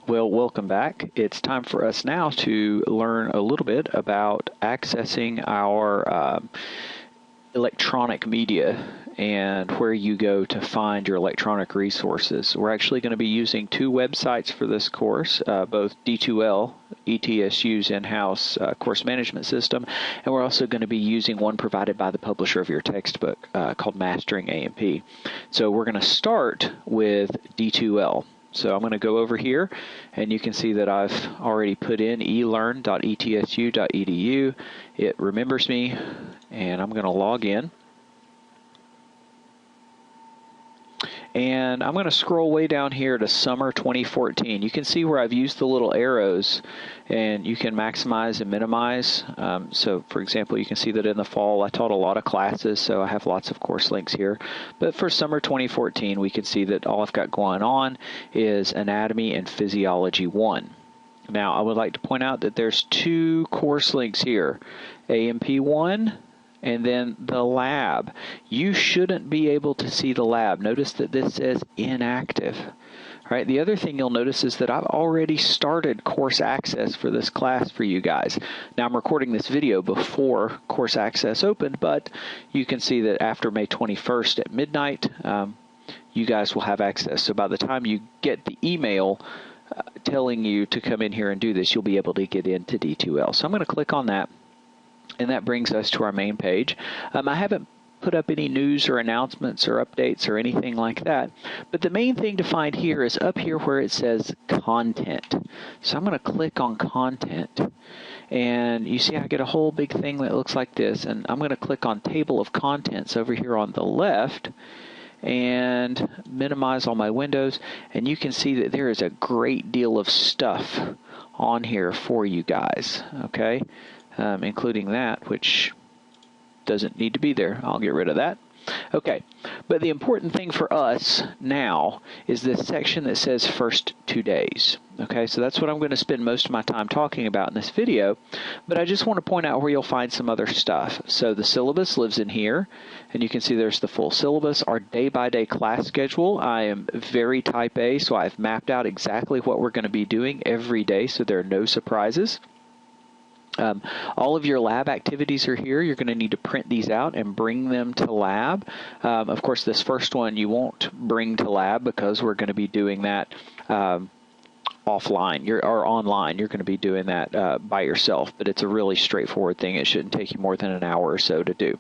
Well, welcome back. It's time for us now to learn a little bit about accessing our electronic media and where you go to find your electronic resources. We're actually going to be using two websites for this course, both D2L, ETSU's in-house course management system, and we're also going to be using one provided by the publisher of your textbook called Mastering A&P. So we're going to start with D2L. So I'm going to go over here, and you can see that I've already put in elearn.etsu.edu. It remembers me, and I'm going to log in. And I'm going to scroll way down here to summer 2014. You can see where I've used the little arrows, and you can maximize and minimize. So, for example, you can see that in the fall I taught a lot of classes, so I have lots of course links here. But for summer 2014, we can see that all I've got going on is Anatomy and Physiology 1. Now, I would like to point out that there's two course links here, A&P 1 and then the lab. You shouldn't be able to see the lab. Notice that this says inactive. All right, the other thing you'll notice is that I've already started course access for this class for you guys. Now, I'm recording this video before course access opened, but you can see that after May 21st at midnight, you guys will have access. So by the time you get the email telling you to come in here and do this, you'll be able to get into D2L. So I'm going to click on that. And that brings us to our main page. I haven't put up any news or announcements or updates or anything like that. But the main thing to find here is up here where it says content. So I'm going to click on content. And you see I get a whole big thing that looks like this. And I'm going to click on table of contents over here on the left and minimize all my windows. And you can see that there is a great deal of stuff on here for you guys. Okay. Including that, which doesn't need to be there. I'll get rid of that. Okay, but the important thing for us now is this section that says first 2 days. Okay, so that's what I'm going to spend most of my time talking about in this video, but I just want to point out where you'll find some other stuff. So the syllabus lives in here, and you can see there's the full syllabus, our day-by-day class schedule. I am very type A, so I've mapped out exactly what we're going to be doing every day, so there are no surprises. All of your lab activities are here. You're going to need to print these out and bring them to lab. Of course, this first one you won't bring to lab because we're going to be doing that offline or online. You're going to be doing that by yourself, but it's a really straightforward thing. It shouldn't take you more than an hour or so to do.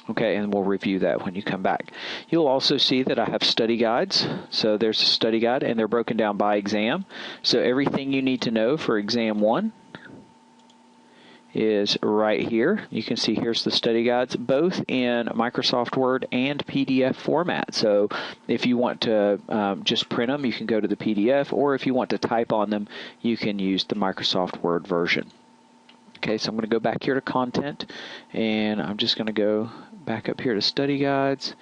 Okay, and we'll review that when you come back. You'll also see that I have study guides. So there's a study guide, and they're broken down by exam. So everything you need to know for exam 1 is right here. You can see here's the study guides, both in Microsoft Word and PDF format. So if you want to just print them, you can go to the PDF, or if you want to type on them, you can use the Microsoft Word version. Okay, so I'm going to go back here to content, and I'm just going to go back up here to study guides,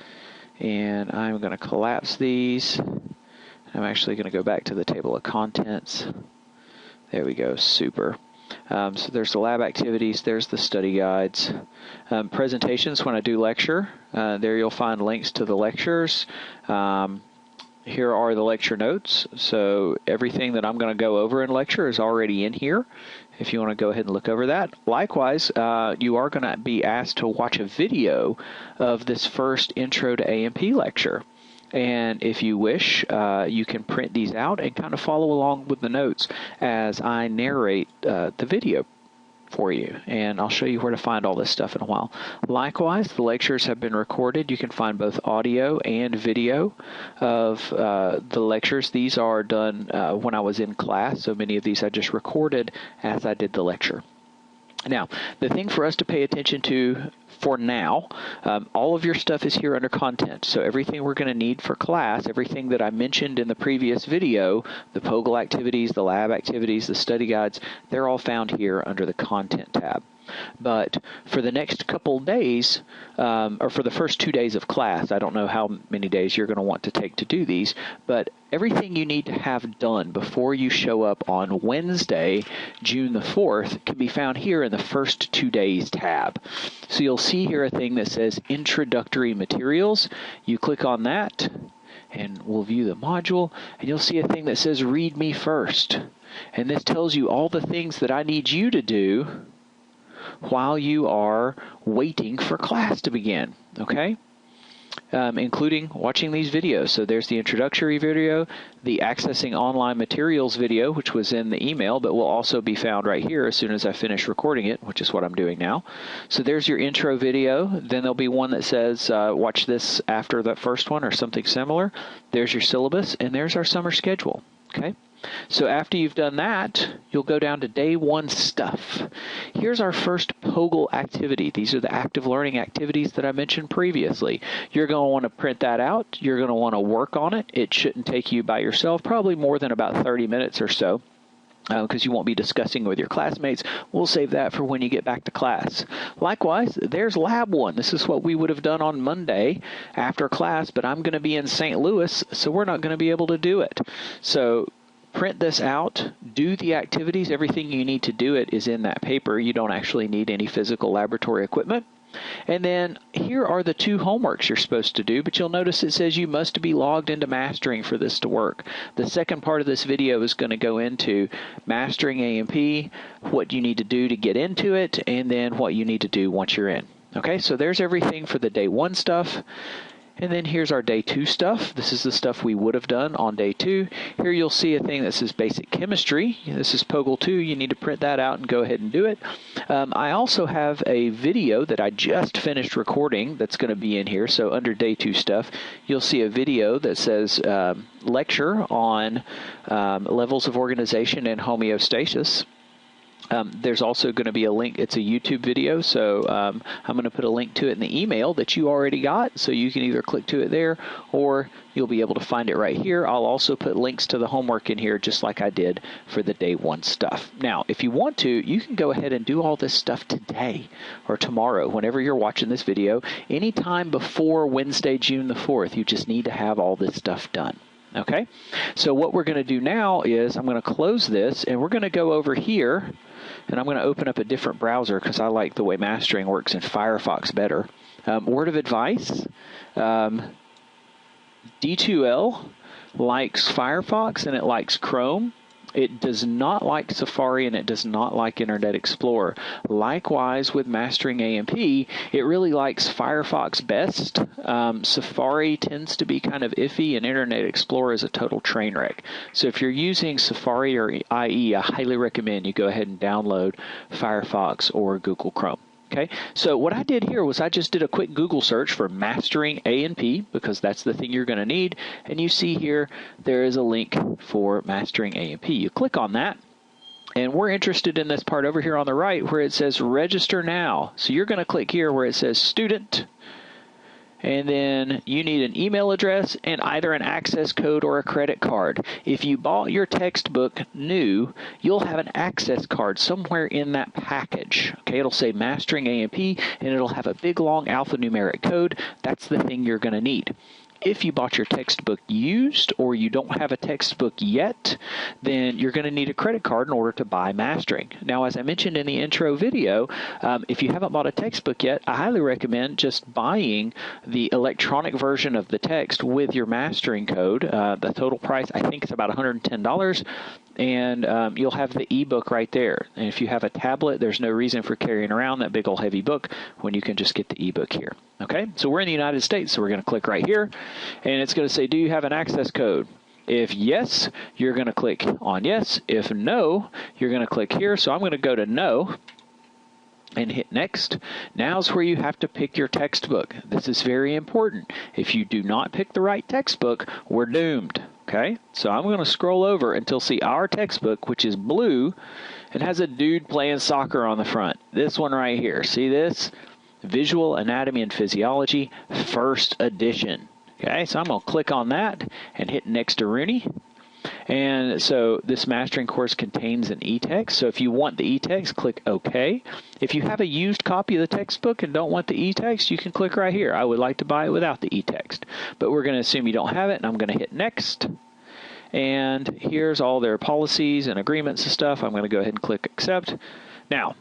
and I'm going to collapse these. I'm actually going to go back to the table of contents. There we go, super. So there's the lab activities, there's the study guides. Presentations, when I do lecture, there you'll find links to the lectures. Here are the lecture notes. So everything that I'm going to go over in lecture is already in here, if you want to go ahead and look over that. Likewise, you are going to be asked to watch a video of this first Intro to A&P lecture. And if you wish, you can print these out and kind of follow along with the notes as I narrate the video for you. And I'll show you where to find all this stuff in a while. Likewise, the lectures have been recorded. You can find both audio and video of the lectures. These are done when I was in class, so many of these I just recorded as I did the lecture. Now, the thing for us to pay attention to for now, all of your stuff is here under content. So everything we're going to need for class, everything that I mentioned in the previous video, the POGIL activities, the lab activities, the study guides, they're all found here under the content tab. But for the next couple days, or for the first 2 days of class, I don't know how many days you're going to want to take to do these, but everything you need to have done before you show up on Wednesday, June the 4th, can be found here in the first 2 days tab. So you'll see here a thing that says Introductory Materials. You click on that, and we'll view the module, and you'll see a thing that says read me first. And this tells you all the things that I need you to do while you are waiting for class to begin, okay? Including watching these videos. So there's the introductory video, the accessing online materials video, which was in the email, but will also be found right here as soon as I finish recording it, which is what I'm doing now. So there's your intro video. Then there'll be one that says, watch this after that first one or something similar. There's your syllabus, and there's our summer schedule, okay? So after you've done that, you'll go down to day 1 stuff. Here's our first POGL activity. These are the active learning activities that I mentioned previously. You're going to want to print that out. You're going to want to work on it. It shouldn't take you by yourself, probably more than about 30 minutes or so, because you won't be discussing with your classmates. We'll save that for when you get back to class. Likewise, there's Lab 1. This is what we would have done on Monday after class, but I'm going to be in St. Louis, so we're not going to be able to do it. So print this out, do the activities. Everything you need to do it is in that paper. You don't actually need any physical laboratory equipment. And then here are the 2 homeworks you're supposed to do, but you'll notice it says you must be logged into Mastering for this to work. The second part of this video is going to go into Mastering A&P, what you need to do to get into it, and then what you need to do once you're in. Okay, so there's everything for the day 1 stuff. And then here's our day 2 stuff. This is the stuff we would have done on day 2. Here you'll see a thing that says basic chemistry. This is POGL 2. You need to print that out and go ahead and do it. I also have a video that I just finished recording that's going to be in here. So under day 2 stuff, you'll see a video that says lecture on levels of organization and homeostasis. There's also going to be a link. It's a YouTube video, so I'm going to put a link to it in the email that you already got, so you can either click to it there or you'll be able to find it right here. I'll also put links to the homework in here just like I did for the day 1 stuff. Now, if you want to, you can go ahead and do all this stuff today or tomorrow, whenever you're watching this video, anytime before Wednesday, June the 4th. You just need to have all this stuff done. Okay? So what we're going to do now is I'm going to close this, and we're going to go over here, and I'm going to open up a different browser because I like the way Mastering works in Firefox better. Word of advice, D2L likes Firefox and it likes Chrome. It does not like Safari and it does not like Internet Explorer. Likewise with Mastering A&P, it really likes Firefox best. Safari tends to be kind of iffy, and Internet Explorer is a total train wreck. So if you're using Safari or IE, I highly recommend you go ahead and download Firefox or Google Chrome. Okay, so what I did here was I just did a quick Google search for Mastering A&P because that's the thing you're going to need. And you see here there is a link for Mastering A&P. You click on that, and we're interested in this part over here on the right where it says Register Now. So you're going to click here where it says Student, and then you need an email address and either an access code or a credit card. If you bought your textbook new, you'll have an access card somewhere in that package. Okay, it'll say Mastering A&P, and it'll have a big long alphanumeric code. That's the thing you're going to need. If you bought your textbook used or you don't have a textbook yet, then you're going to need a credit card in order to buy Mastering. Now, as I mentioned in the intro video, if you haven't bought a textbook yet, I highly recommend just buying the electronic version of the text with your Mastering code. The total price, I think, is about $110. And you'll have the ebook right there. And if you have a tablet, there's no reason for carrying around that big old heavy book when you can just get the ebook here. Okay, so we're in the United States, so we're going to click right here, and it's going to say, do you have an access code? If yes, you're going to click on yes. If no, you're going to click here. So I'm going to go to no and hit next. Now's where you have to pick your textbook. This is very important. If you do not pick the right textbook, we're doomed. Okay, so I'm going to scroll over until see our textbook, which is blue. It has a dude playing soccer on the front. This one right here. See this? Visual Anatomy and Physiology, first edition. Okay, so I'm going to click on that and hit next to Rooney. And so this Mastering course contains an e-text. So if you want the e-text, click OK. If you have a used copy of the textbook and don't want the e-text, you can click right here. I would like to buy it without the e-text. But we're going to assume you don't have it, and I'm going to hit next. And here's all their policies and agreements and stuff. I'm going to go ahead and click accept. Now,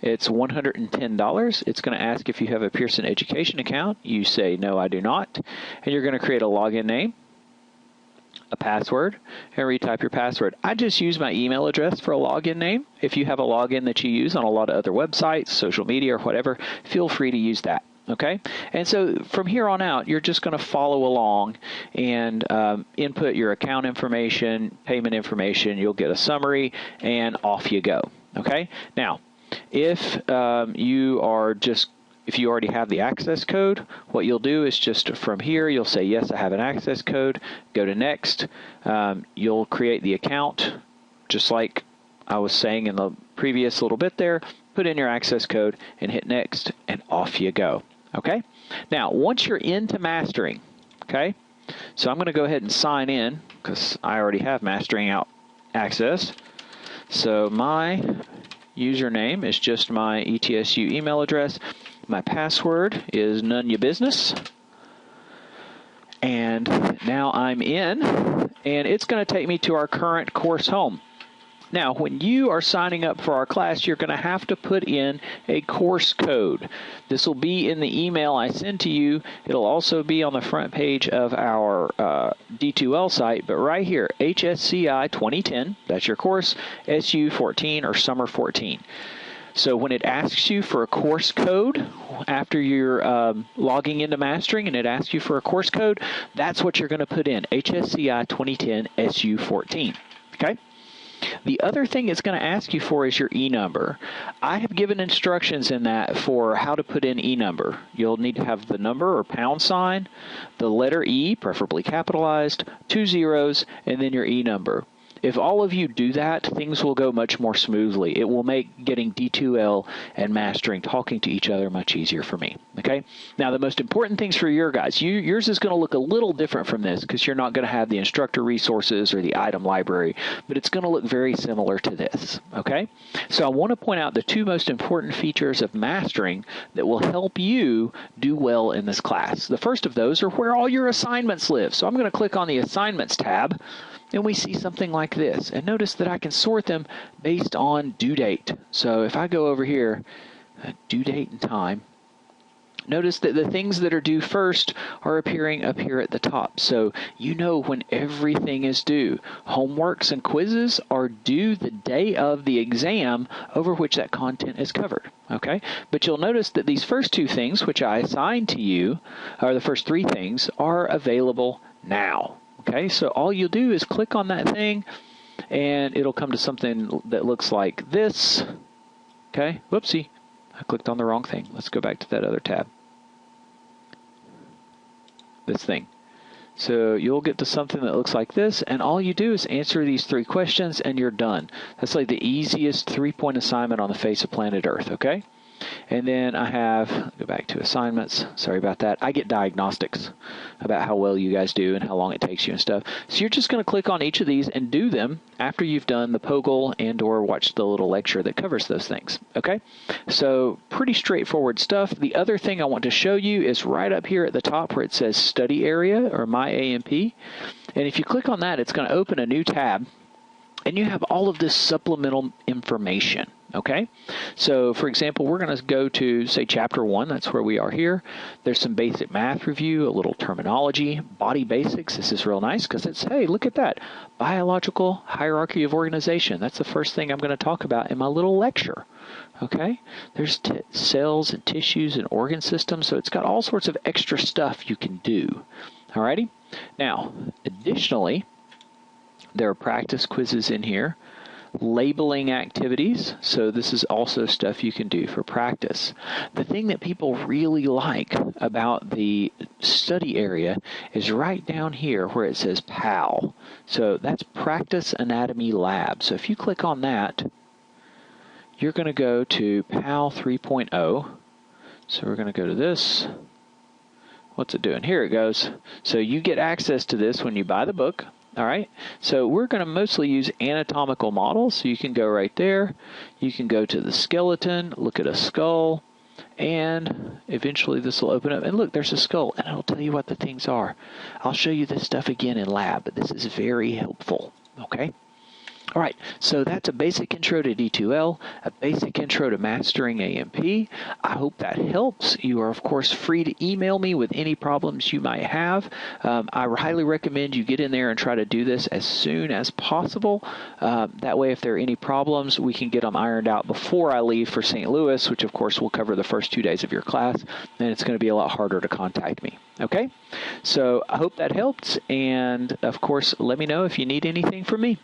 It's $110. It's going to ask if you have a Pearson Education account. You say, no, I do not. And you're going to create a login name, a password, and retype your password. I just use my email address for a login name. If you have a login that you use on a lot of other websites, social media, or whatever, feel free to use that. Okay, and so from here on out, you're just going to follow along and input your account information, payment information. You'll get a summary, and off you go. Okay, now if you already have the access code, what you'll do is just from here, you'll say, yes, I have an access code, go to next. You'll create the account, just like I was saying in the previous little bit there, put in your access code and hit next, and off you go. Okay? Now, once you're into mastering, okay, so I'm going to go ahead and sign in because I already have mastering out access. So my username is just my ETSU email address. My password is none your business. And now I'm in, and it's going to take me to our current course home. Now, when you are signing up for our class, you're going to have to put in a course code. This will be in the email I send to you. It'll also be on the front page of our D2L site, but right here, HSCI 2010, that's your course, SU 14 or Summer 14. So when it asks you for a course code after you're logging into mastering and it asks you for a course code, that's what you're going to put in, HSCI 2010 SU 14. Okay? The other thing it's going to ask you for is your E-number. I have given instructions in that for how to put in E-number. You'll need to have the number or pound sign, the letter E, preferably capitalized, 2 zeros, and then your E-number. If all of you do that, things will go much more smoothly. It will make getting D2L and mastering, talking to each other, much easier for me. Okay? Now, the most important things for your guys, yours is going to look a little different from this because you're not going to have the instructor resources or the item library, but it's going to look very similar to this. Okay? So I want to point out the two most important features of mastering that will help you do well in this class. The first of those are where all your assignments live. So I'm going to click on the Assignments tab, and we see something like this. And notice that I can sort them based on due date. So if I go over here, due date and time, notice that the things that are due first are appearing up here at the top. So you know when everything is due. Homeworks and quizzes are due the day of the exam over which that content is covered. Okay? But you'll notice that these first two things, which I assigned to you, or the first three things, are available now. Okay, so all you'll do is click on that thing, and it'll come to something that looks like this. Okay, whoopsie, I clicked on the wrong thing. Let's go back to that other tab. This thing. So you'll get to something that looks like this, and all you do is answer these 3 questions, and you're done. That's like the easiest 3-point assignment on the face of planet Earth, okay? And then I have, go back to assignments, sorry about that. I get diagnostics about how well you guys do and how long it takes you and stuff. So you're just going to click on each of these and do them after you've done the POGL and or watch the little lecture that covers those things, okay? So pretty straightforward stuff. The other thing I want to show you is right up here at the top where it says Study Area or My AMP. And if you click on that, it's going to open a new tab, and you have all of this supplemental information. Okay, so for example, we're going to go to, say, Chapter 1. That's where we are here. There's some basic math review, a little terminology, body basics. This is real nice because it's, hey, look at that. Biological hierarchy of organization. That's the first thing I'm going to talk about in my little lecture. Okay, there's cells and tissues and organ systems, so it's got all sorts of extra stuff you can do. Alrighty, now, additionally, there are practice quizzes in here. Labeling activities, so this is also stuff you can do for practice. The thing that people really like about the study area is right down here where it says PAL. So that's Practice Anatomy Lab. So if you click on that, you're going to go to PAL 3.0. So we're going to go to this. What's it doing? Here it goes. So you get access to this when you buy the book. All right, so we're going to mostly use anatomical models, so you can go right there. You can go to the skeleton, look at a skull, and eventually this will open up. And look, there's a skull, and it'll tell you what the things are. I'll show you this stuff again in lab, but this is very helpful, okay? All right, so that's a basic intro to D2L, a basic intro to mastering AMP. I hope that helps. You are, of course, free to email me with any problems you might have. I highly recommend you get in there and try to do this as soon as possible. That way, if there are any problems, we can get them ironed out before I leave for St. Louis, which, of course, will cover the first 2 days of your class, and it's going to be a lot harder to contact me. Okay? So I hope that helped, and, of course, let me know if you need anything from me.